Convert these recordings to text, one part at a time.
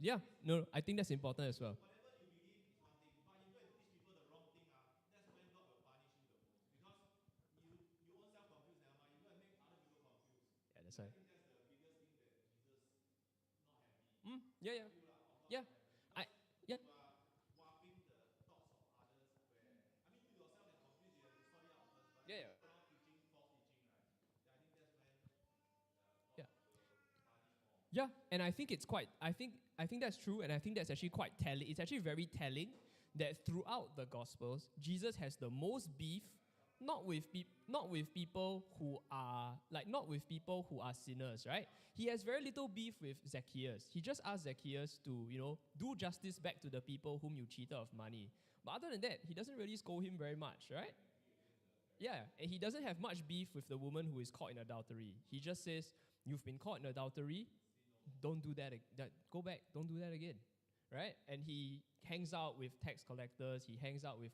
Yeah, no, I think that's important as well. Whatever you believe is one thing, but you go and teach people the wrong thing, that's when God will punish you the most. Because you own self confused now, you go and make other people confused. Yeah, that's I right. think that's the biggest thing that Jesus not happy. Yeah, yeah, I feel of God yeah. not happy. I Because yeah. you are warping the thoughts of others where I mean you yourself is confused, you have to sort it out first, but Yeah, if yeah. you go around teaching false teaching, right? I think that's when God Yeah. will punish more. Yeah, and I think it's quite. I think that's true, and I think that's actually quite telling. It's actually very telling that throughout the Gospels, Jesus has the most beef, not with people who are not with people who are sinners, right? He has very little beef with Zacchaeus. He just asked Zacchaeus to do justice back to the people whom you cheated of money. But other than that, he doesn't really scold him very much, right? Yeah, and he doesn't have much beef with the woman who is caught in adultery. He just says, "You've been caught in adultery. Don't do that. Go back. Don't do that again." Right? And he hangs out with tax collectors. He hangs out with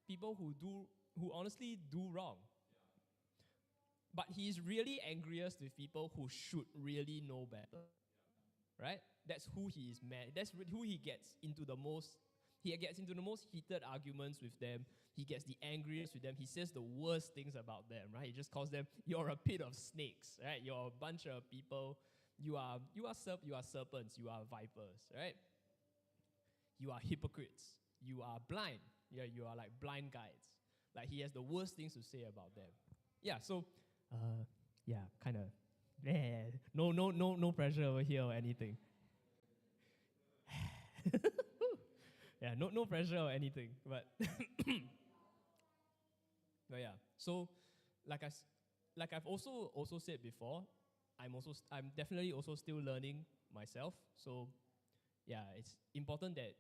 people who honestly do wrong. But he's really angriest with people who should really know better. Right? That's who he is mad. That's who he gets into the most. He gets into the most heated arguments with them. He gets the angriest with them. He says the worst things about them, right? He just calls them, "You're a pit of snakes," right? "You're a bunch of people. You are serpents. You are vipers," right? "You are hypocrites. You are blind. Yeah, you are like blind guides." Like he has the worst things to say about them. Yeah. So, yeah, kind of. Yeah, no pressure over here or anything. Yeah, no pressure or anything. But but yeah. So, like like I've also said before, I'm definitely also still learning myself. So yeah, it's important that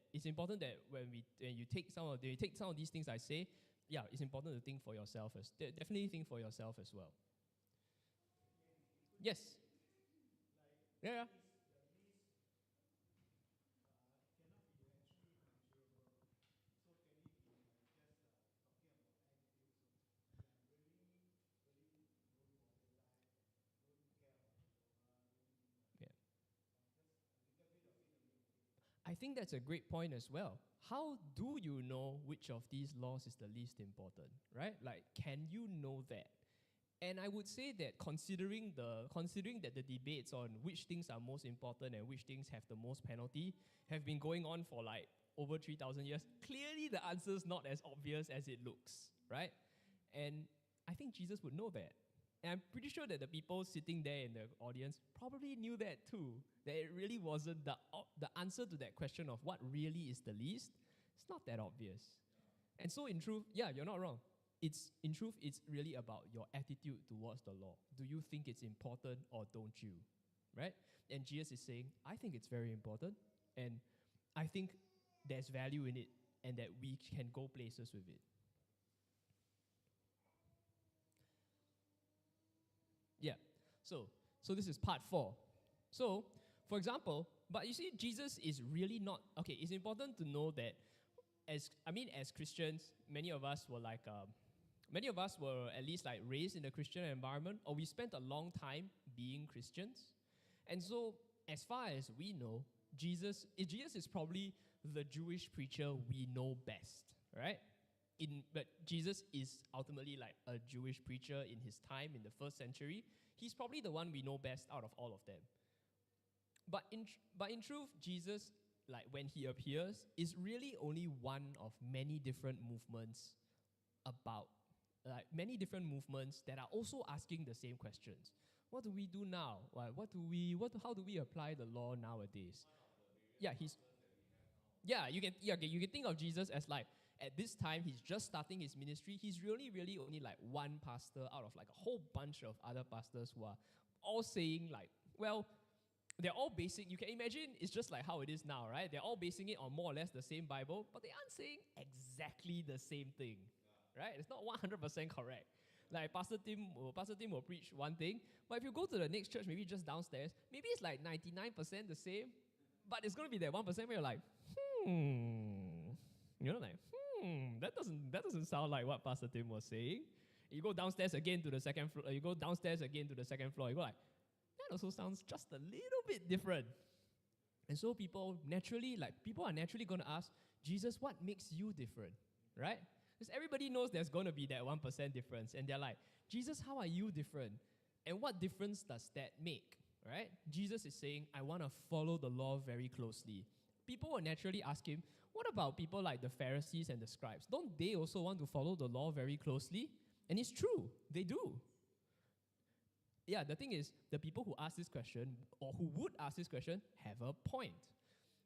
when you take some of these things I say, yeah, it's important to think for yourself definitely think for yourself as well. Yes. Yeah. Yeah. Yeah. I think that's a great point as well. How do you know which of these laws is the least important, right? Like, can you know that? And I would say that considering that the debates on which things are most important and which things have the most penalty have been going on for like over 3,000 years, clearly the answer is not as obvious as it looks, right? And I think Jesus would know that. And I'm pretty sure that the people sitting there in the audience probably knew that too. That it really wasn't the answer to that question of what really is the least. It's not that obvious. And so, in truth, yeah, you're not wrong. In truth, it's really about your attitude towards the law. Do you think it's important or don't you? Right? And Jesus is saying, I think it's very important, and I think there's value in it, and that we can go places with it. Yeah. So this is part 4. So, for example, but you see, Jesus is really not okay. It's important to know that as Christians, many of us were at least like raised in a Christian environment, or we spent a long time being Christians, and so as far as we know, Jesus is probably the Jewish preacher we know best, right? But Jesus is ultimately like a Jewish preacher in his time in the first century. He's probably the one we know best out of all of them. But in truth, Jesus, like when he appears, is really only one of many different movements about many different movements that are also asking the same questions. What do we do now? How do we apply the law nowadays? Yeah, you can think of Jesus as like at this time he's just starting his ministry. He's really only like one pastor out of like a whole bunch of other pastors who are all saying like, well, they're all basing, you can imagine it's just like how it is now, right? They're all basing it on more or less the same Bible, but they aren't saying exactly the same thing, right? It's not 100% correct. Like Pastor Tim will preach one thing, but if you go to the next church, maybe just downstairs, maybe it's like 99% the same, but it's going to be that 1% where you're like, like, that doesn't sound like what Pastor Tim was saying. You go downstairs again to the second floor, you go downstairs again to the second floor, you go like, that also sounds just a little bit different. And so people are naturally going to ask, Jesus, what makes you different, right? Because everybody knows there's going to be that 1% difference. And they're like, Jesus, how are you different? And what difference does that make, right? Jesus is saying, I want to follow the law very closely. People will naturally ask him, what about people like the Pharisees and the scribes? Don't they also want to follow the law very closely? And it's true, they do. Yeah, the thing is, the people who ask this question, or who would ask this question, have a point.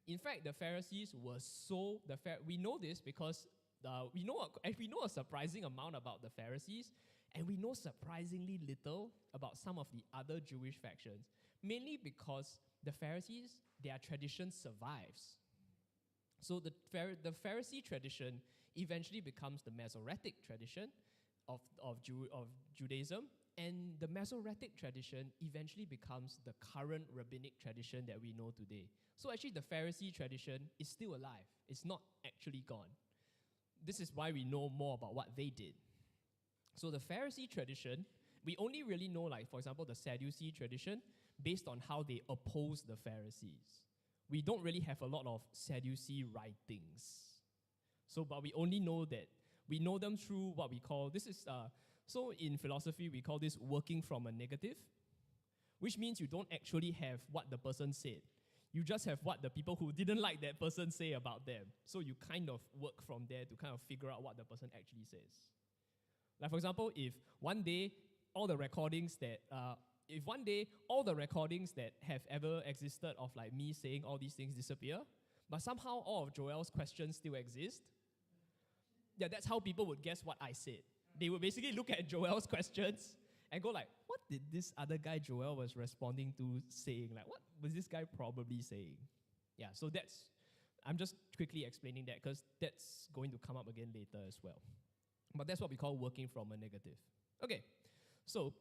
In fact, the Pharisees were we know this because we know a surprising amount about the Pharisees, and we know surprisingly little about some of the other Jewish factions, mainly because the Pharisees, their tradition survives. So the Pharisee tradition eventually becomes the Masoretic tradition of Judaism, and the Masoretic tradition eventually becomes the current rabbinic tradition that we know today. So actually the Pharisee tradition is still alive. It's not actually gone. This is why we know more about what they did. So the Pharisee tradition, we only really know, like, for example, the Sadducee tradition based on how they oppose the Pharisees. We don't really have a lot of Sadducee writings. But we only know that, we know them through what we call, so in philosophy, we call this working from a negative, which means you don't actually have what the person said. You just have what the people who didn't like that person say about them. So you kind of work from there to kind of figure out what the person actually says. Like, for example, if one day all the recordings that have ever existed of like me saying all these things disappear, but somehow all of Joel's questions still exist, yeah, that's how people would guess what I said. They would basically look at Joel's questions and go like, what did this other guy Joel was responding to saying? Like, what was this guy probably saying? Yeah, so I'm just quickly explaining that because that's going to come up again later as well. But that's what we call working from a negative. Okay, so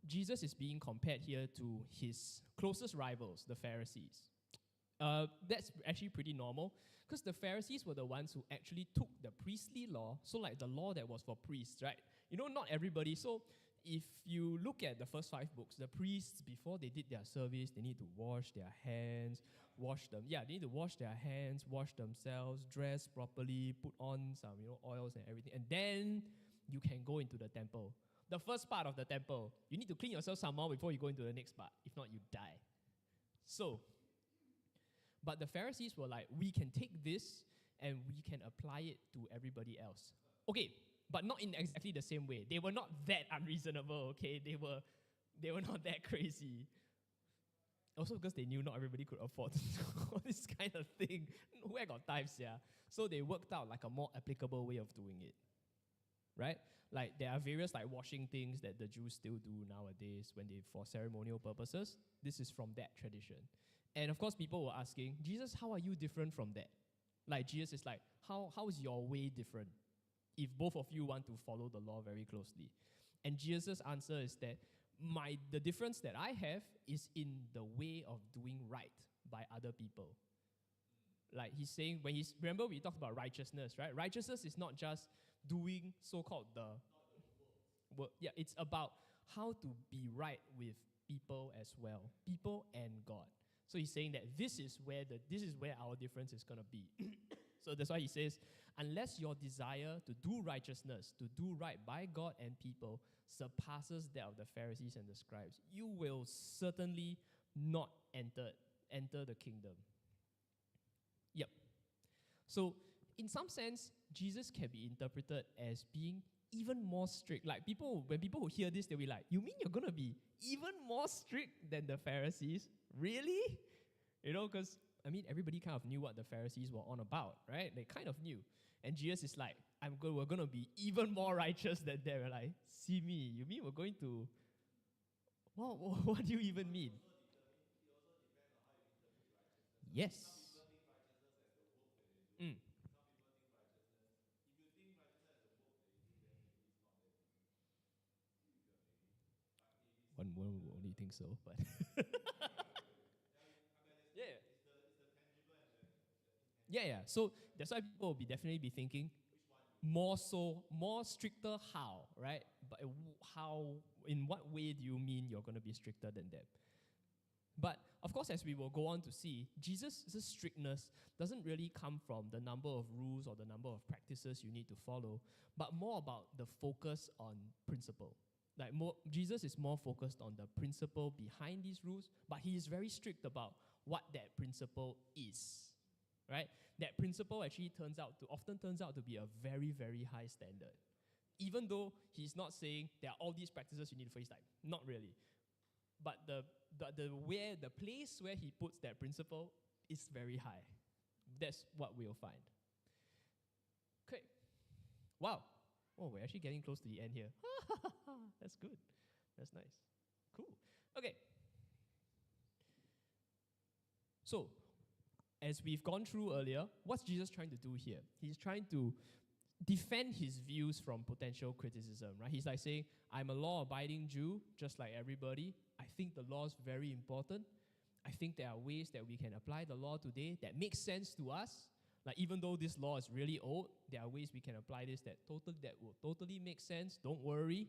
Jesus is being compared here to his closest rivals, the Pharisees. That's actually pretty normal because the Pharisees were the ones who actually took the priestly law, so like the law that was for priests, right? Not everybody. So if you look at the first 5 books, the priests, before they did their service, they need to wash their hands, they need to wash their hands, wash themselves, dress properly, put on some, oils and everything, and then you can go into the temple. The first part of the temple, you need to clean yourself some more before you go into the next part. If not, you die. But the Pharisees were like, we can take this and we can apply it to everybody else. Okay, but not in exactly the same way. They were not that unreasonable, okay? They were not that crazy. Also because they knew not everybody could afford to do all this kind of thing. Where got time, yeah? So they worked out like a more applicable way of doing it, right? Like there are various like washing things that the Jews still do nowadays for ceremonial purposes. This is from that tradition. And of course, people were asking, Jesus, how are you different from that? Like Jesus is like, how is your way different if both of you want to follow the law very closely? And Jesus' answer is that the difference that I have is in the way of doing right by other people. Like he's saying, remember we talked about righteousness, right? Righteousness is not just doing so-called work. Yeah, it's about how to be right with people as well, people and God. So he's saying that this is where our difference is going to be. So that's why he says, unless your desire to do righteousness, to do right by God and people surpasses that of the Pharisees and the scribes, you will certainly not enter the kingdom. Yep. So in some sense, Jesus can be interpreted as being even more strict. Like when people who hear this, they'll be like, you mean you're going to be even more strict than the Pharisees? Really? Because, everybody kind of knew what the Pharisees were on about, right? They kind of knew. And Jesus is like, we're going to be even more righteous than them. We're like, see me, you mean we're going to... What do you even mean? Yes. Mm. One will only think so, but... Yeah. So that's why people will definitely be thinking more stricter how, right? But in what way do you mean you're going to be stricter than them? But of course, course, as we will go on to see, Jesus' strictness doesn't really come from the number of rules or the number of practices you need to follow, but more about the focus on principle. Jesus is more focused on the principle behind these rules, but he is very strict about what that principle is, right? That principle actually often turns out to be a very, very high standard. Even though he's not saying there are all these practices you need to face, like, not really. But the place where he puts that principle is very high. That's what we'll find. Okay. Wow. Oh, we're actually getting close to the end here. That's good. That's nice. Cool. Okay. So, as we've gone through earlier, what's Jesus trying to do here? He's trying to defend his views from potential criticism, right? He's like saying, I'm a law-abiding Jew, just like everybody. I think the law is very important. I think there are ways that we can apply the law today that make sense to us. Like, even though this law is really old, there are ways we can apply this that will totally make sense. Don't worry.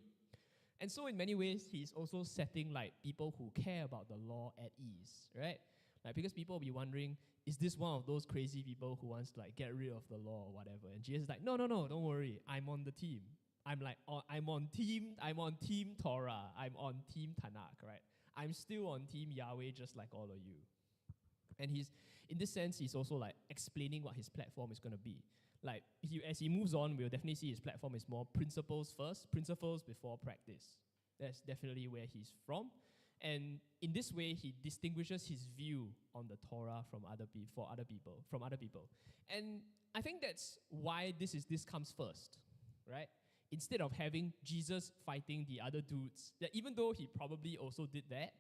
And so in many ways, he's also setting like people who care about the law at ease, right? Like, because people will be wondering, is this one of those crazy people who wants to like get rid of the law or whatever? And Jesus is like, no, don't worry. I'm on the team. I'm on team Torah. I'm on team Tanakh, right? I'm still on team Yahweh just like all of you. And in this sense, he's also like explaining what his platform is going to be. Like, as he moves on, we'll definitely see his platform is more principles first, principles before practice. That's definitely where he's from. And in this way, he distinguishes his view on the Torah from other people. And I think that's why this comes first, right? Instead of having Jesus fighting the other dudes, that even though he probably also did that,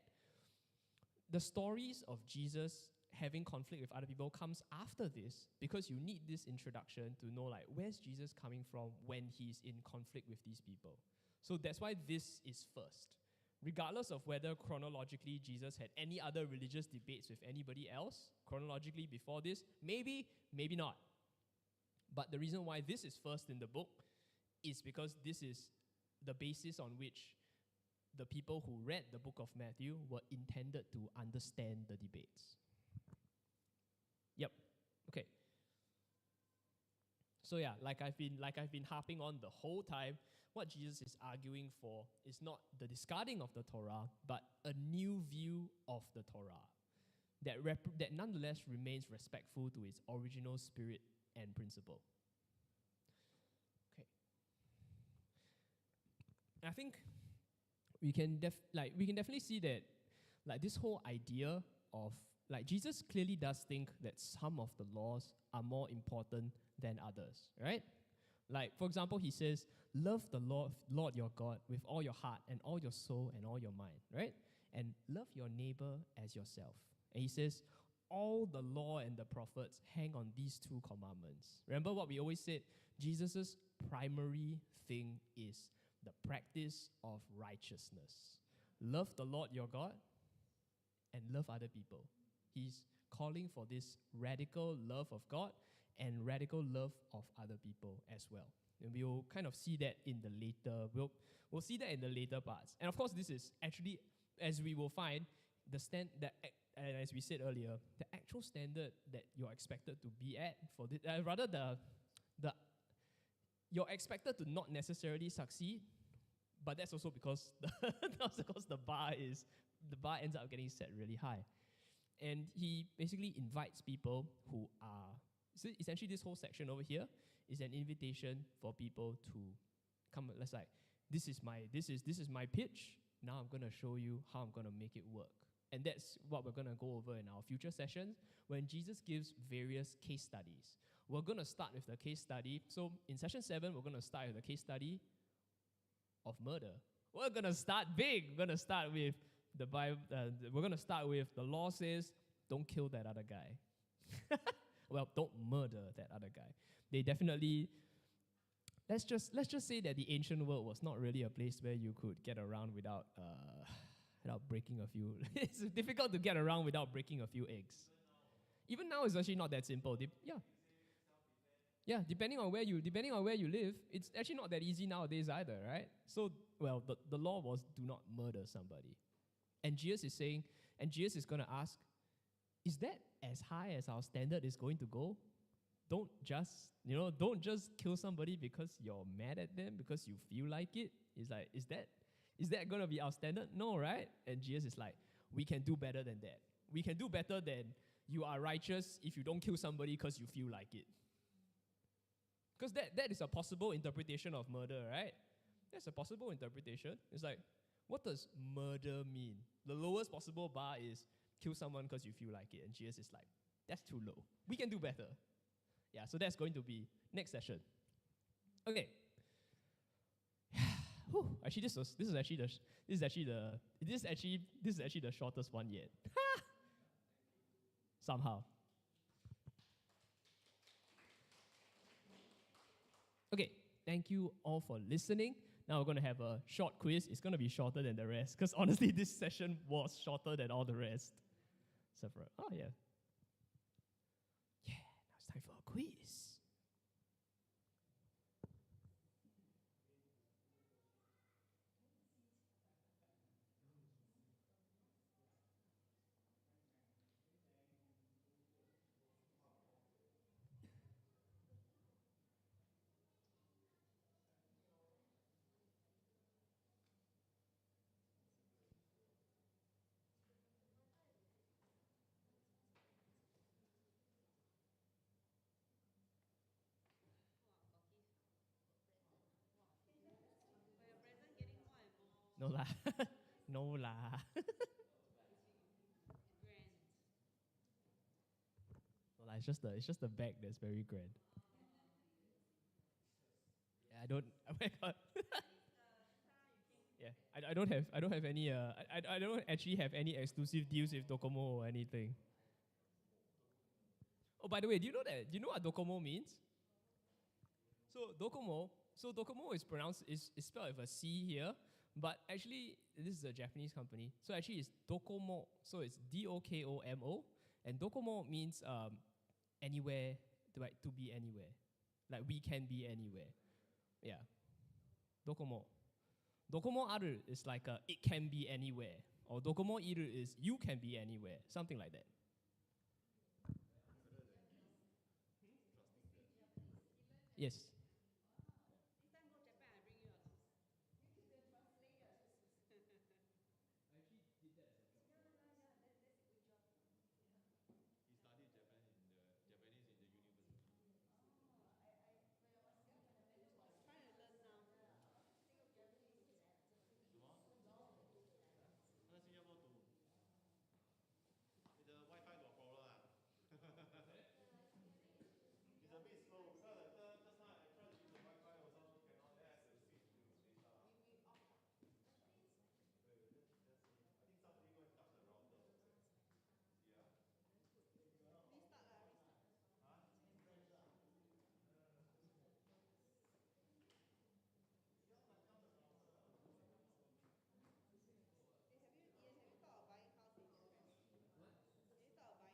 the stories of Jesus having conflict with other people comes after this, because you need this introduction to know, like, where's Jesus coming from when he's in conflict with these people. So that's why this is first. Regardless of whether chronologically Jesus had any other religious debates with anybody else, chronologically before this, maybe not. But the reason why this is first in the book is because this is the basis on which the people who read the book of Matthew were intended to understand the debates. Yep. Okay. So yeah, like I've been harping on the whole time, what Jesus is arguing for is not the discarding of the Torah, but a new view of the Torah that nonetheless remains respectful to its original spirit and principle. Okay. I think we can definitely see that, like, this whole idea of, like, Jesus clearly does think that some of the laws are more important than others, right? Like, for example, he says, love the Lord your God with all your heart and all your soul and all your mind, right? And love your neighbor as yourself. And he says, all the law and the prophets hang on these two commandments. Remember what we always said? Jesus' primary thing is the practice of righteousness. Love the Lord your God and love other people. He's calling for this radical love of God and radical love of other people as well. And we'll kind of see that in the later, we'll see that in the later parts. And of course, this is actually, as we will find, as we said earlier, the actual standard that you're expected to be at for this, you're expected to not necessarily succeed, but that's also because the bar ends up getting set really high. And he basically invites people who are, so essentially this whole section over here is an invitation for people to come. Let's like, this is my pitch. Now I'm gonna show you how I'm gonna make it work. And that's what we're gonna go over in our future sessions when Jesus gives various case studies. We're gonna start with the case study. So in session 7, we're gonna start with the case study of murder. We're gonna start big. We're gonna start with the Bible. We're gonna start with the law says, don't kill that other guy. Well, don't murder that other guy. They definitely. Let's just say that the ancient world was not really a place where you could get around without breaking a few. It's difficult to get around without breaking a few eggs. Even now, it's actually not that simple. Depending on where you live, it's actually not that easy nowadays either, right? So, well, the law was do not murder somebody. And Jesus is saying, and Jesus is going to ask, is that as high as our standard is going to go? Don't just kill somebody because you're mad at them, because you feel like it. It's like, is that going to be our standard? No, right? And Jesus is like, we can do better than that. We can do better than you are righteous if you don't kill somebody because you feel like it. Because that is a possible interpretation of murder, right? That's a possible interpretation. It's like, what does murder mean? The lowest possible bar is kill someone because you feel like it. And Jesus is like, that's too low. We can do better. Yeah, so that's going to be next session. Okay. Actually, this is actually the shortest one yet. Somehow. Okay, thank you all for listening. Now we're going to have a short quiz. It's going to be shorter than the rest, because honestly, this session was shorter than all the rest. Oh, yeah. Yeah, now it's time for a quiz. No lah. No lah. No lah, it's just the bag that's very grand. Yeah, I don't. Oh my god. Yeah, I don't have any. I don't actually have any exclusive deals with Docomo or anything. Oh, by the way, do you know what Docomo means? So Docomo is spelled with a C here, but actually this is a Japanese company. So actually it's Docomo. So it's Dokomo, and Docomo means anywhere, to be anywhere, like we can be anywhere. Yeah, Docomo. Docomo aru is like it can be anywhere, or Docomo iru is you can be anywhere, something like that. Yes. He studied Japanese in the university. 什么？他在新加坡读。你的 WiFi 有 problem 啊？It's a bit slow. Just now I tried to use the Wi-Fi also cannot. Then I have to switch to data. Wait, let's see. I think somebody go and touch the router. See ah? Huh?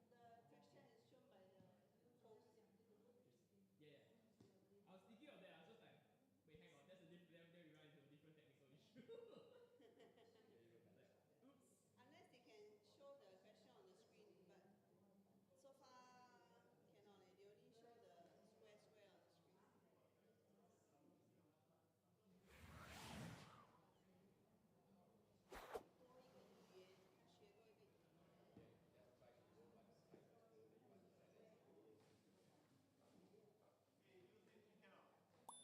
Land is actually quite cheap, but it's actually quite cheap. Yeah. You got a QR code drop into the WhatsApp meeting. Okay, just drop the link. The issue is also that the issues also, yeah, the questions need to be shown also. Yeah, yeah. I was thinking of that. I was just like, wait, hang on. That's a different. Then we run into a different technical issue. Like, oops.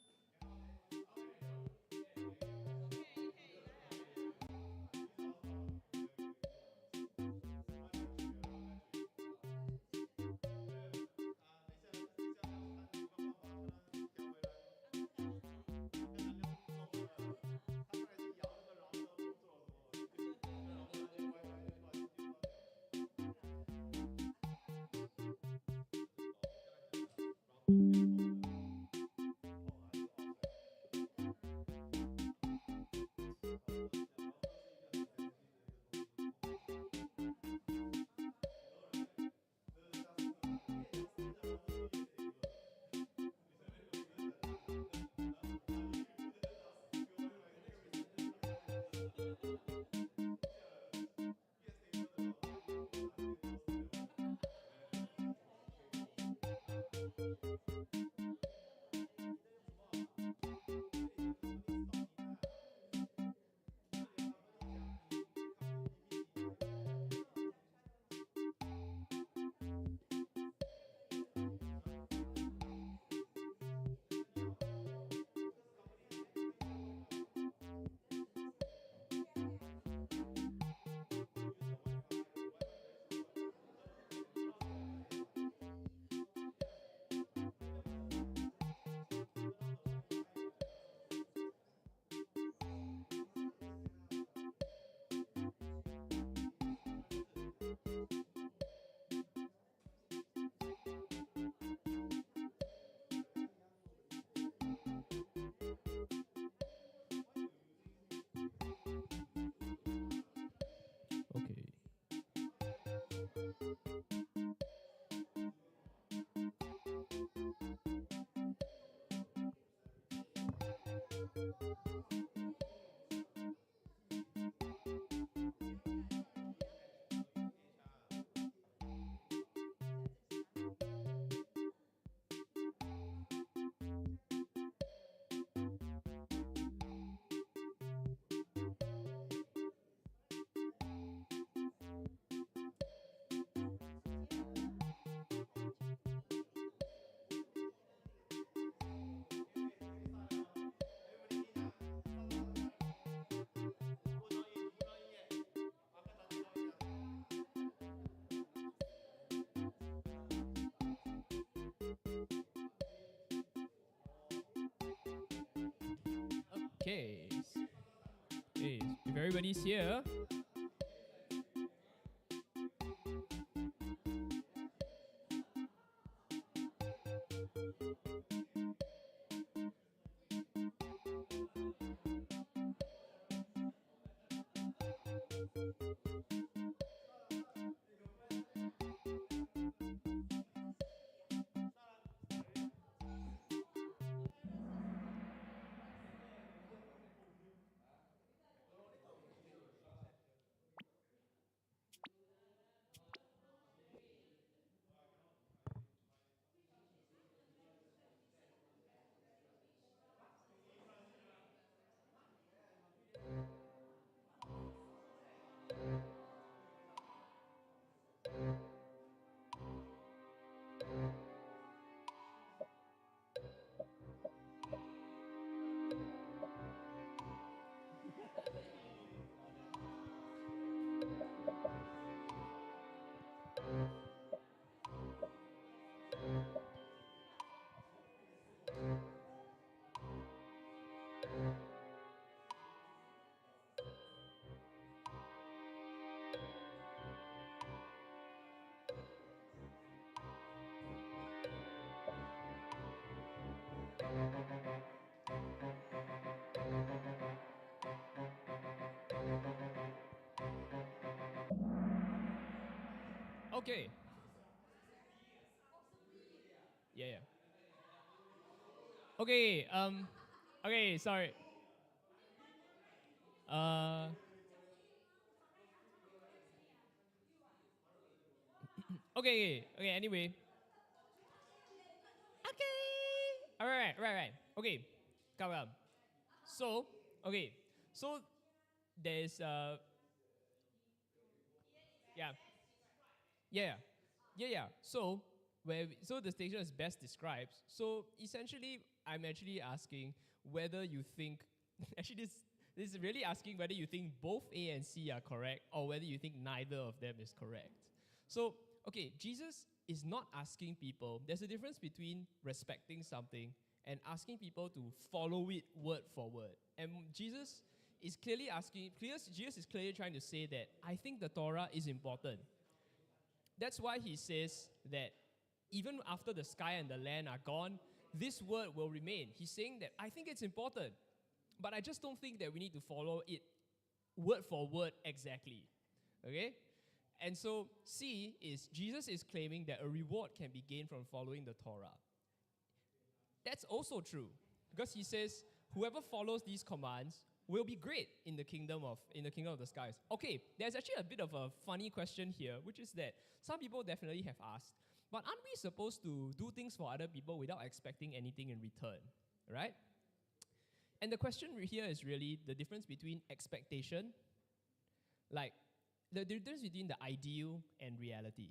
Okay. Okay. Okay. If everybody's here, okay. Yeah, yeah. Okay. Okay. Sorry. Uh. Okay. Okay. Anyway. Okay. All right. Right. Right. Okay. Come on. So. Okay. So there's yeah. Yeah. Yeah. Yeah. So so the station is best described. So essentially, I'm actually asking whether you think actually this is really asking whether you think both A and C are correct or whether you think neither of them is correct. So okay, Jesus is not asking people. There's a difference between respecting something and asking people to follow it word for word. And Jesus is clearly asking. Jesus is clearly trying to say that I think the Torah is important. That's why he says that even after the sky and the land are gone, this word will remain. He's saying that I think it's important, but I just don't think that we need to follow it word for word exactly. Okay? And so, C is Jesus is claiming that a reward can be gained from following the Torah. That's also true because he says, whoever follows these commands will be great in the kingdom of the skies. Okay, there's actually a bit of a funny question here, which is that some people definitely have asked, but aren't we supposed to do things for other people without expecting anything in return, right? And the question here is really the difference between expectation, like the difference between the ideal and reality.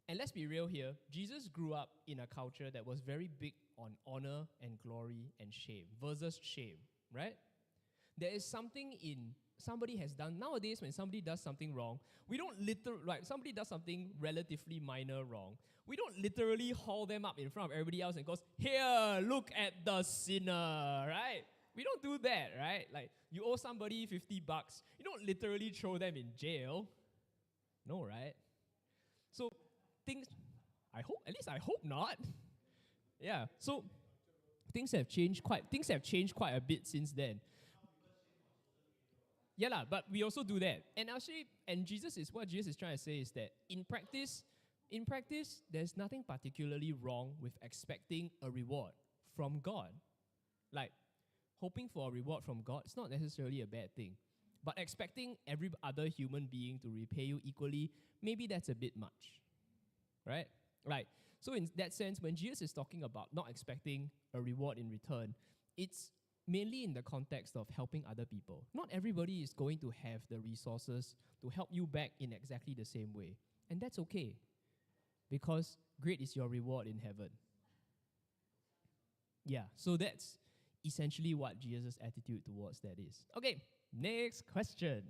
And let's be real here, Jesus grew up in a culture that was very big on honor and glory and shame versus shame, right? There is something in somebody has done. Nowadays, when somebody does something wrong, we don't somebody does something relatively minor wrong. We don't literally haul them up in front of everybody else and goes, here, look at the sinner, right? We don't do that, right? Like, you owe somebody $50. You don't literally throw them in jail. No, right? So, at least I hope not. Yeah, so things have changed quite a bit since then. Yeah, but we also do that. And actually, what Jesus is trying to say is that in practice, there's nothing particularly wrong with expecting a reward from God. Like, hoping for a reward from God, it's not necessarily a bad thing. But expecting every other human being to repay you equally, maybe that's a bit much. Right? Right. So in that sense, when Jesus is talking about not expecting a reward in return, it's mainly in the context of helping other people. Not everybody is going to have the resources to help you back in exactly the same way. And that's okay, because great is your reward in heaven. Yeah, so that's essentially what Jesus' attitude towards that is. Okay, next question.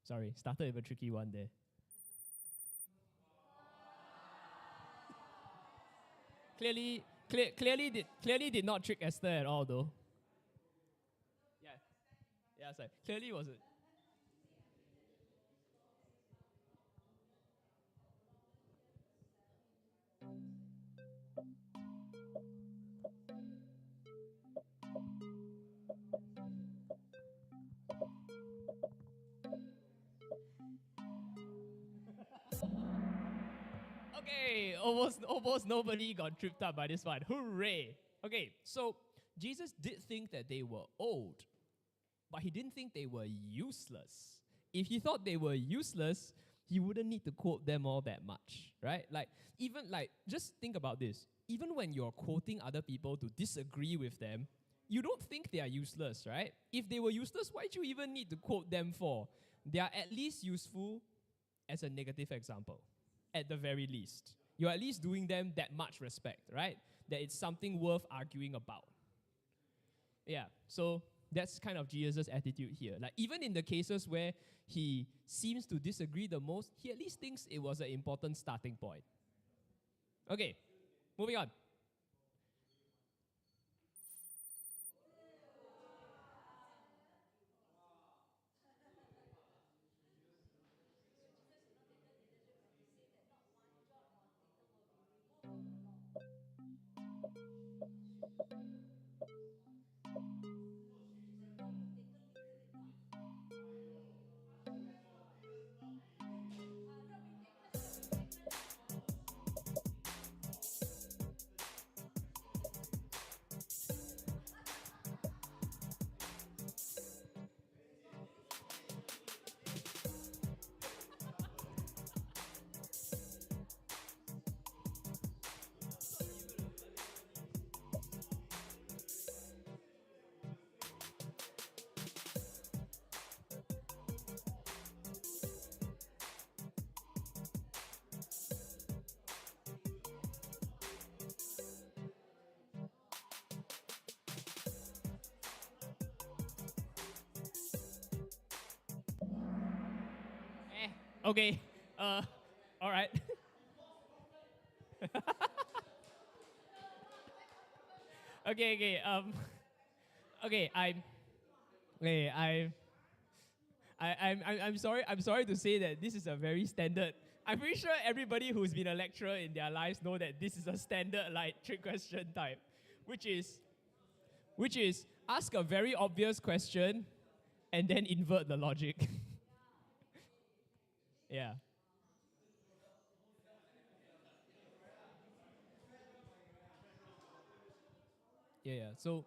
Sorry, started with a tricky one there. Clearly did not trick Esther at all, though. Yeah, sorry. Clearly wasn't. Okay, almost nobody got tripped up by this one. Hooray! Okay, so Jesus did think that they were old, but he didn't think they were useless. If he thought they were useless, he wouldn't need to quote them all that much, right? Just think about this. Even when you're quoting other people to disagree with them, you don't think they are useless, right? If they were useless, why do you even need to quote them for? They are at least useful as a negative example, at the very least. You're at least doing them that much respect, right? That it's something worth arguing about. Yeah, so that's kind of Jesus' attitude here. Like, even in the cases where he seems to disagree the most, he at least thinks it was an important starting point. Okay, moving on. Okay, all right. Okay, I'm sorry to say that this is a very standard. I'm pretty sure everybody who's been a lecturer in their lives know that this is a standard trick question type, which is ask a very obvious question and then invert the logic. Yeah. So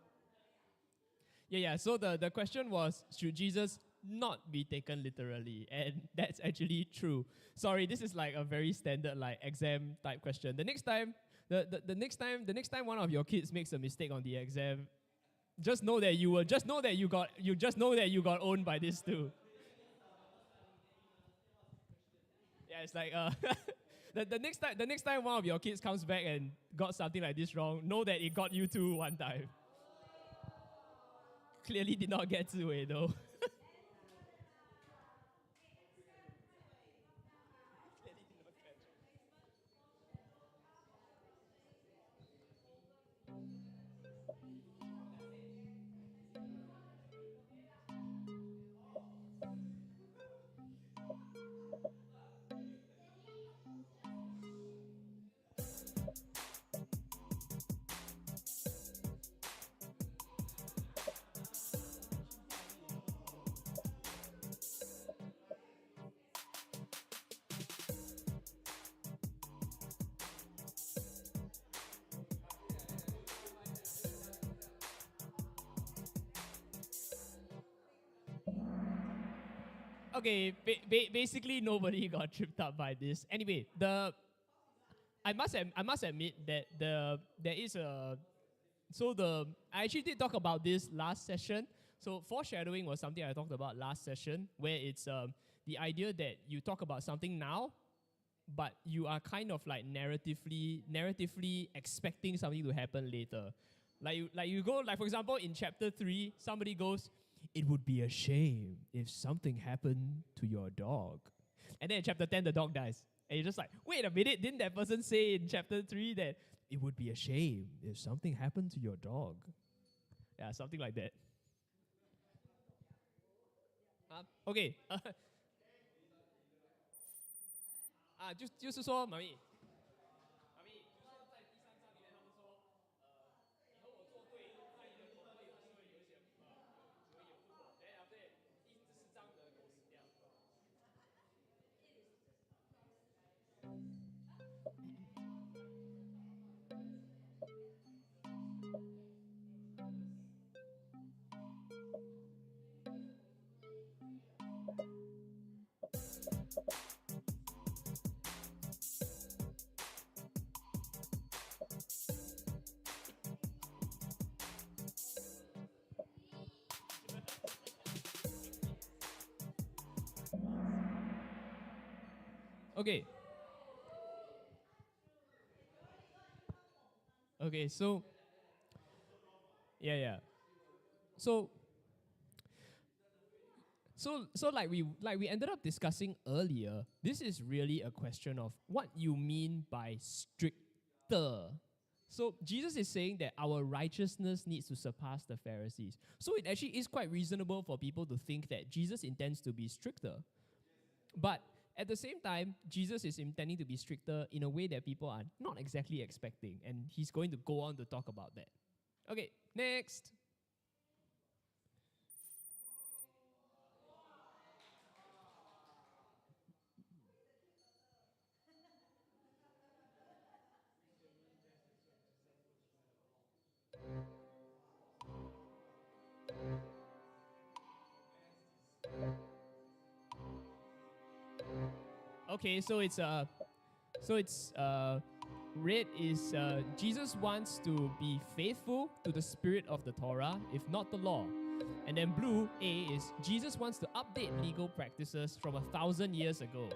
the question was, should Jesus not be taken literally? And that's actually true. Sorry, this is like a very standard like exam type question. The next time one of your kids makes a mistake on the exam, just know that you got owned by this too. Yeah, it's like the next time one of your kids comes back and got something like this wrong, know that it got you too one time. Clearly did not get to it though. Okay, basically nobody got tripped up by this. Anyway, I must admit that there is a I actually did talk about this last session. So foreshadowing was something I talked about last session, where it's the idea that you talk about something now, but you are kind of like narratively expecting something to happen later. Like you go, like for example in chapter 3, somebody goes, "It would be a shame if something happened to your dog." And then in chapter 10 the dog dies. And you're just like, wait a minute, didn't that person say in chapter 3 that it would be a shame if something happened to your dog? Yeah, something like that. Okay. 就是说妈咪Okay. Okay, so yeah. So like we ended up discussing earlier, this is really a question of what you mean by stricter. So Jesus is saying that our righteousness needs to surpass the Pharisees. So it actually is quite reasonable for people to think that Jesus intends to be stricter. But at the same time, Jesus is intending to be stricter in a way that people are not exactly expecting, and he's going to go on to talk about that. Okay, next. Okay, so it's red is Jesus wants to be faithful to the spirit of the Torah, if not the law. And then blue, A, is Jesus wants to update legal practices from 1,000 years ago.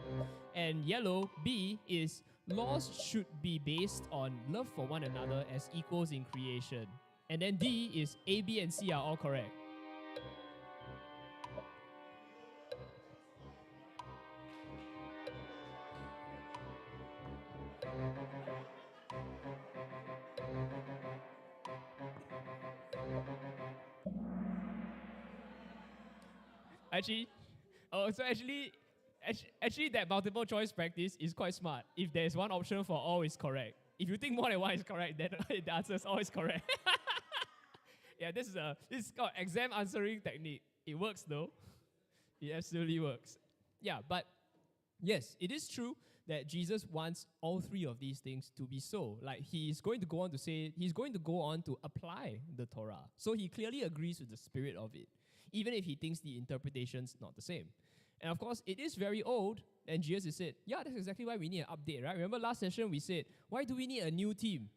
And yellow, B, is laws should be based on love for one another as equals in creation. And then D is A, B, and C are all correct. Actually, that multiple choice practice is quite smart. If there's one option for all is correct. If you think more than one is correct, then the answer is always correct. Yeah, this is called exam answering technique. It works though. It absolutely works. Yeah, but yes, it is true that Jesus wants all three of these things to be so. Like he's going to go on to say, he's going to go on to apply the Torah. So he clearly agrees with the spirit of it, even if he thinks the interpretation's not the same. And of course, it is very old, and Jesus said, yeah, that's exactly why we need an update, right? Remember last session we said, why do we need a new team?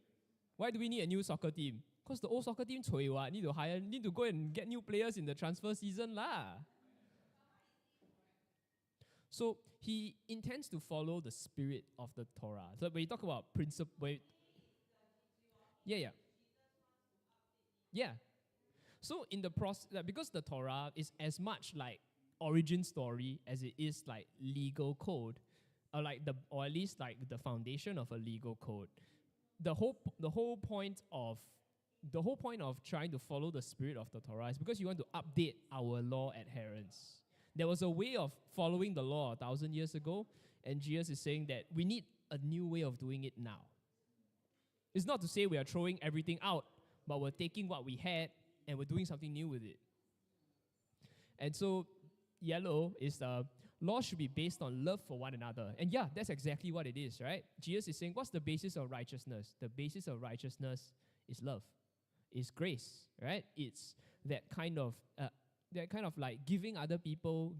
Why do we need a new soccer team? Because the old soccer team cui what, need to go and get new players in the transfer season lah. So he intends to follow the spirit of the Torah. So when you talk about principle, yeah. So in the process, because the Torah is as much like origin story as it is like legal code, or at least like the foundation of a legal code. The whole point of trying to follow the spirit of the Torah is because you want to update our law adherence. There was a way of following the law 1,000 years ago, and Jesus is saying that we need a new way of doing it now. It's not to say we are throwing everything out, but we're taking what we had and we're doing something new with it. And so, yellow is the law should be based on love for one another. And yeah, that's exactly what it is, right? Jesus is saying, what's the basis of righteousness? The basis of righteousness is love, is grace, right? It's that kind of like giving other people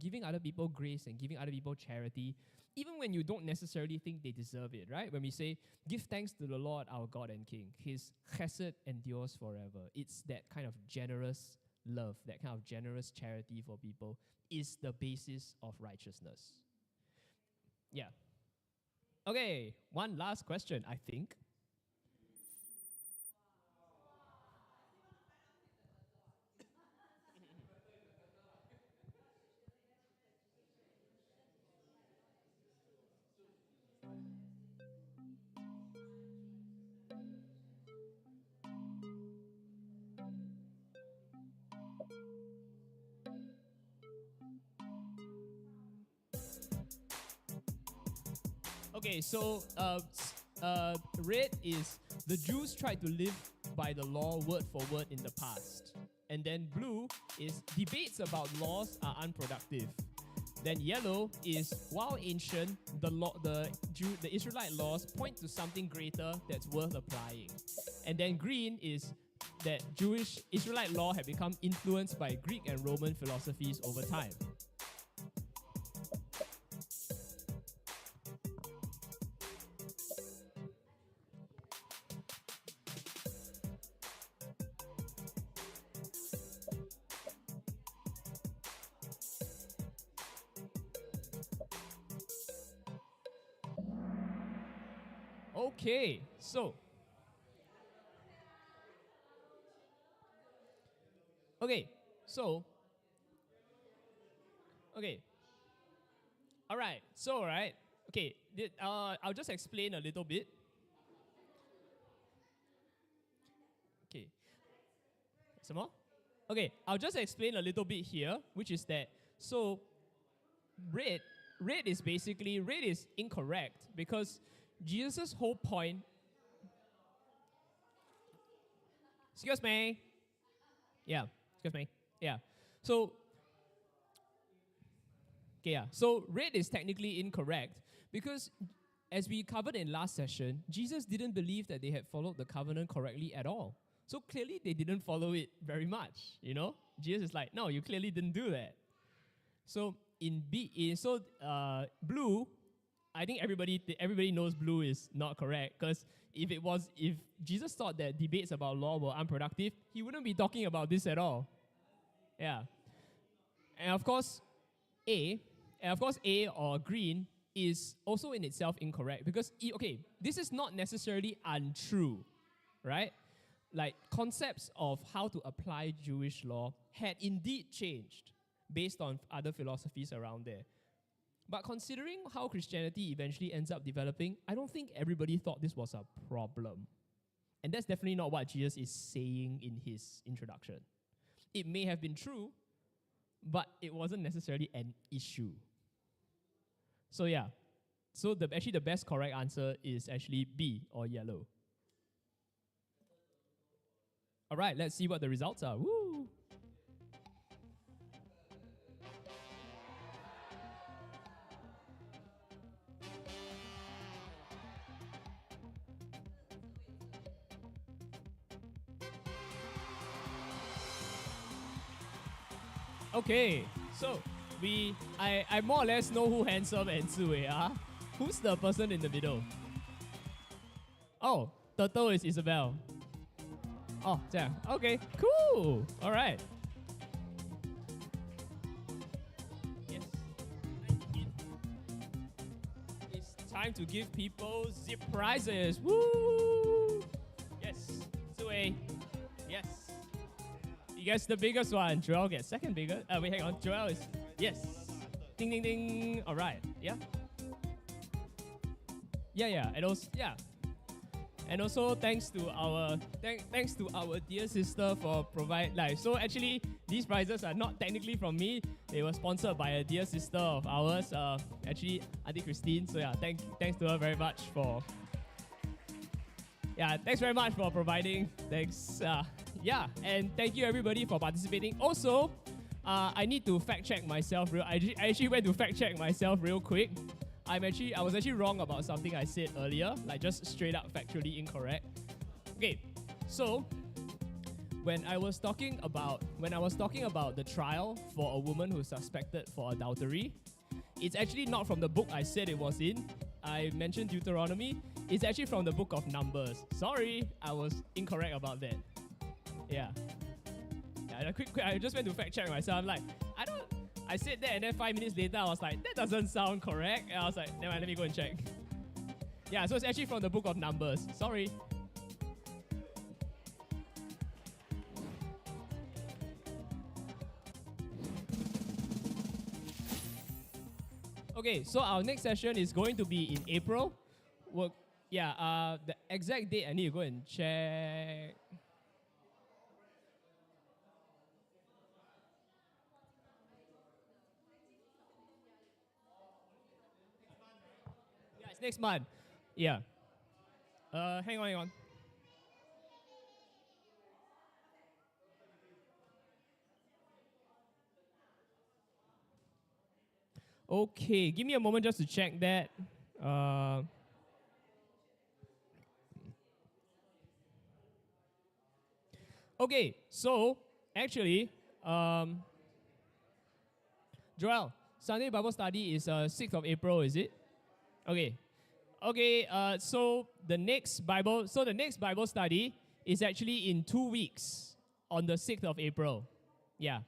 grace and giving other people charity, even when you don't necessarily think they deserve it, right? When we say, give thanks to the Lord our God and King, his chesed endures forever. It's that kind of generous love, that kind of generous charity for people is the basis of righteousness. Yeah. Okay, one last question, I think. Okay, so red is the Jews tried to live by the law word for word in the past. And then blue is debates about laws are unproductive. Then yellow is while ancient, the Israelite laws point to something greater that's worth applying. And then green is that Jewish Israelite law had become influenced by Greek and Roman philosophies over time. Okay, so all right. Okay, I'll just explain a little bit. Okay, some more? Okay, I'll just explain a little bit here, which is that, so red is incorrect because Jesus' whole point. Excuse me. Yeah, excuse me. Yeah. So, okay, yeah. So red is technically incorrect because, as we covered in last session, Jesus didn't believe that they had followed the covenant correctly at all. So clearly they didn't follow it very much, you know? Jesus is like, no, you clearly didn't do that. So blue, I think everybody knows blue is not correct, because if Jesus thought that debates about law were unproductive, he wouldn't be talking about this at all. Yeah. And of course, A or green is also in itself incorrect, because this is not necessarily untrue, right? Like, concepts of how to apply Jewish law had indeed changed based on other philosophies around there. But considering how Christianity eventually ends up developing, I don't think everybody thought this was a problem. And that's definitely not what Jesus is saying in his introduction. It may have been true, but it wasn't necessarily an issue. So yeah. So the best correct answer is actually B, or yellow. All right, let's see what the results are. Woo! Okay, so I more or less know who Handsome and Ziwei are. Who's the person in the middle? Oh, Turtle is Isabel. Oh, yeah. Okay, cool. All right. Yes. It's time to give people zip prizes. Woo! Yes. Ziwei. Yes. You guess the biggest one. Joel gets second biggest. Wait, hang on. Joel is yes. Ding ding ding. All right. Yeah. Yeah. And also yeah. And also thanks to our dear sister for so actually these prizes are not technically from me. They were sponsored by a dear sister of ours, actually Auntie Christine. So yeah, thanks to her very much for thanks very much for providing. Thanks. And thank you everybody for participating. Also, I need to fact check myself. I actually went to fact check myself real quick. I was actually wrong about something I said earlier, like just straight up factually incorrect. Okay, so when I was talking about the trial for a woman who's suspected for adultery, it's actually not from the book I said it was in. I mentioned Deuteronomy. It's actually from the book of Numbers. Sorry, I was incorrect about that. Yeah, quick, I just went to fact check myself. I'm like, I said that, and then 5 minutes later, I was like, that doesn't sound correct. And I was like, never mind, let me go and check. Yeah, so it's actually from the book of Numbers. Sorry. Okay, so our next session is going to be in April. The exact date I need to go and check. Yeah, it's next month. Yeah. Hang on. Okay, give me a moment just to check that. Okay, so actually, Joel, Sunday Bible study is 6th of April, is it? Okay. So the next Bible study is actually in 2 weeks on the 6th of April. Yeah.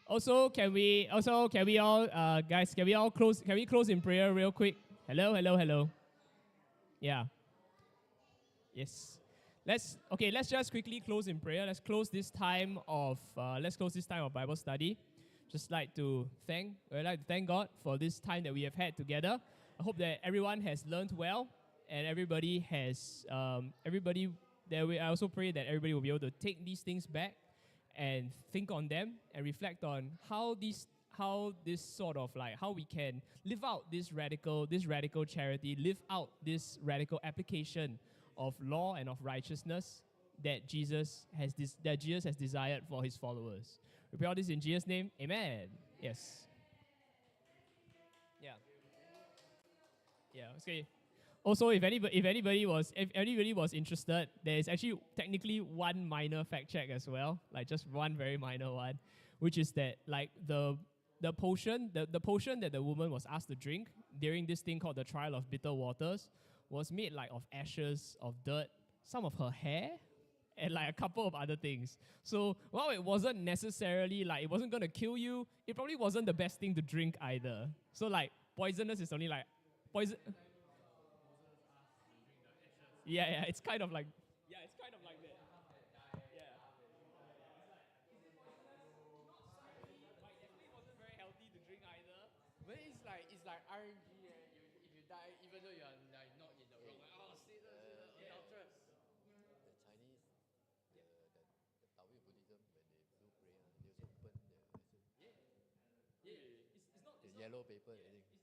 Also, can we all guys, can we close in prayer real quick? Hello. Yeah. Yes. Let's just quickly close in prayer. Let's close this time of Bible study. We'd like to thank God for this time that we have had together. I hope that everyone has learned well, and I also pray that everybody will be able to take these things back and think on them and reflect on how we can live out this radical charity, live out this radical application of law and of righteousness that Jesus has desired for his followers. We pray all this in Jesus' name. Amen. Yes. Yeah. Okay. Also, if anybody was interested, there is actually technically one minor fact check as well, like just one very minor one, which is that like the potion that the woman was asked to drink during this thing called the trial of bitter waters was made like of ashes, of dirt, some of her hair, and like a couple of other things. So while it wasn't necessarily like it wasn't gonna kill you, it probably wasn't the best thing to drink either. So like poisonous is only like poison. Yeah, it's kind of like that. Yeah. But it definitely wasn't very healthy to drink either. But it's like RNG. If you die, even though you're like not in the wrong, say adulterous. The Chinese, the Taoist Buddhism, when they do pray, they also burn the Yeah. It's not yellow paper. I think.